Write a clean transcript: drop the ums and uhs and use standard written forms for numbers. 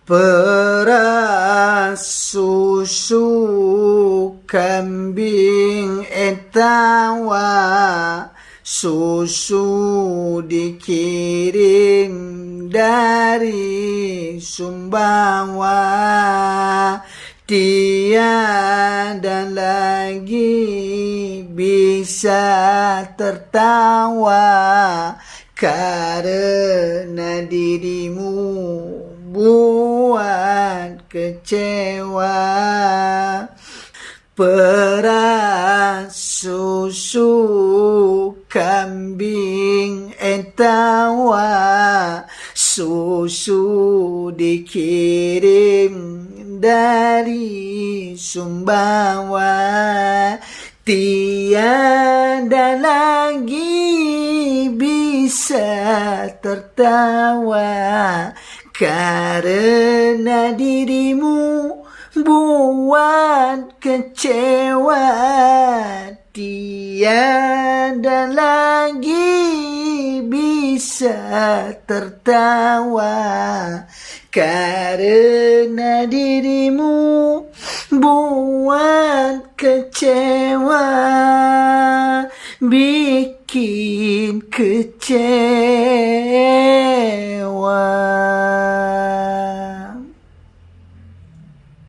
Beras susu kambing etawa, susu dikirim dari Sumbawa. Tiada lagi bisa tertawa karena dirimu buat kecewa. Beras susu kambing etawa, susu dikirim dari Sumbawa. Tiada lagi bisa tertawa karena dirimu buat kecewa. Tiada lagi bisa tertawa karena dirimu buat kecewa, bikin kecewa.